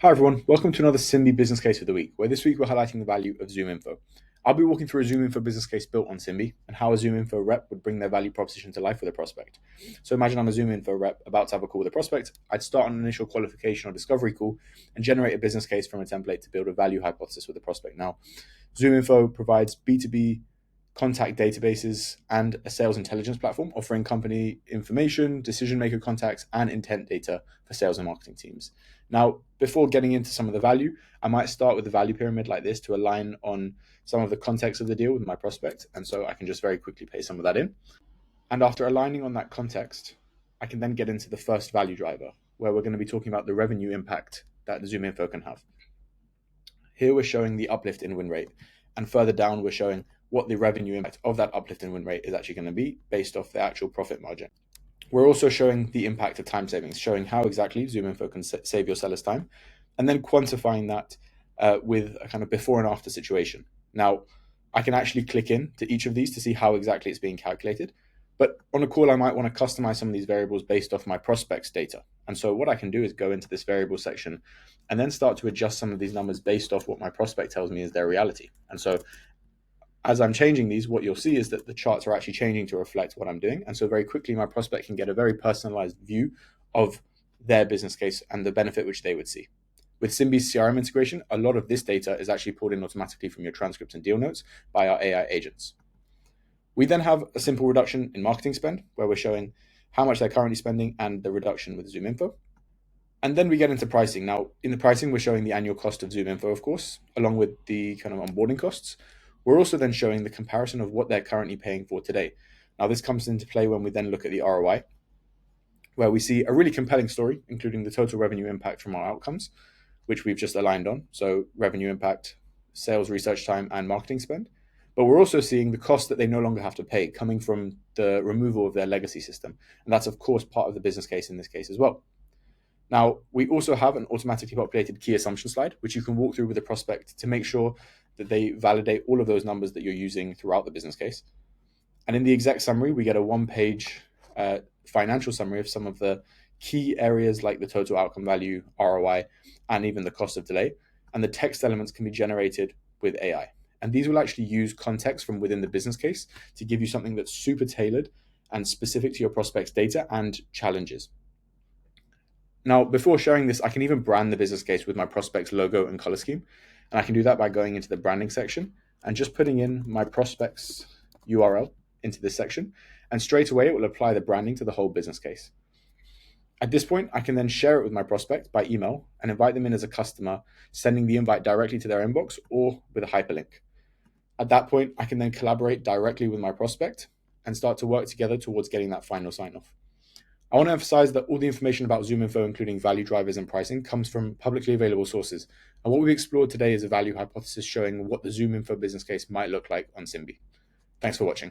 Hi everyone, welcome to another Simbi business case of the week, where this week we're highlighting the value of ZoomInfo. I'll be walking through a ZoomInfo business case built on Simbi and how a ZoomInfo rep would bring their value proposition to life with a prospect. So imagine I'm a ZoomInfo rep about to have a call with a prospect. I'd start an initial qualification or discovery call and generate a business case from a template to build a value hypothesis with the prospect. Now, ZoomInfo provides B2B contact databases and a sales intelligence platform offering company information, decision maker contacts, and intent data for sales and marketing teams. Now, before getting into some of the value, I might start with the value pyramid like this to align on some of the context of the deal with my prospect. And so I can just very quickly paste some of that in. And after aligning on that context, I can then get into the first value driver, where we're going to be talking about the revenue impact that the ZoomInfo can have. Here we're showing the uplift in win rate, and further down we're showing what the revenue impact of that uplift in win rate is actually going to be based off the actual profit margin. We're also showing the impact of time savings, showing how exactly ZoomInfo can save your sellers time, and then quantifying that with a kind of before and after situation. Now, I can actually click in to each of these to see how exactly it's being calculated. But on a call, I might want to customize some of these variables based off my prospects data. And so what I can do is go into this variable section and then start to adjust some of these numbers based off what my prospect tells me is their reality. And so as I'm changing these, what you'll see is that the charts are actually changing to reflect what I'm doing. And so very quickly, my prospect can get a very personalized view of their business case and the benefit which they would see. With Simbi's CRM integration, a lot of this data is actually pulled in automatically from your transcripts and deal notes by our AI agents. We then have a simple reduction in marketing spend, where we're showing how much they're currently spending and the reduction with ZoomInfo. And then we get into pricing. Now, in the pricing, we're showing the annual cost of ZoomInfo, of course, along with the kind of onboarding costs. We're also then showing the comparison of what they're currently paying for today. Now, this comes into play when we then look at the ROI, where we see a really compelling story, including the total revenue impact from our outcomes, which we've just aligned on. So, revenue impact, sales research time, and marketing spend. But we're also seeing the cost that they no longer have to pay coming from the removal of their legacy system. And that's, of course, part of the business case in this case as well. Now, we also have an automatically populated key assumption slide, which you can walk through with a prospect to make sure that they validate all of those numbers that you're using throughout the business case. And in the exec summary, we get a one-page financial summary of some of the key areas like the total outcome value, ROI, and even the cost of delay. And the text elements can be generated with AI. And these will actually use context from within the business case to give you something that's super tailored and specific to your prospect's data and challenges. Now, before sharing this, I can even brand the business case with my prospect's logo and color scheme. And I can do that by going into the branding section and just putting in my prospect's URL into this section. And straight away, it will apply the branding to the whole business case. At this point, I can then share it with my prospect by email and invite them in as a customer, sending the invite directly to their inbox or with a hyperlink. At that point, I can then collaborate directly with my prospect and start to work together towards getting that final sign off. I want to emphasize that all the information about ZoomInfo, including value drivers and pricing, comes from publicly available sources. And what we explored today is a value hypothesis showing what the ZoomInfo business case might look like on Simbi. Thanks for watching.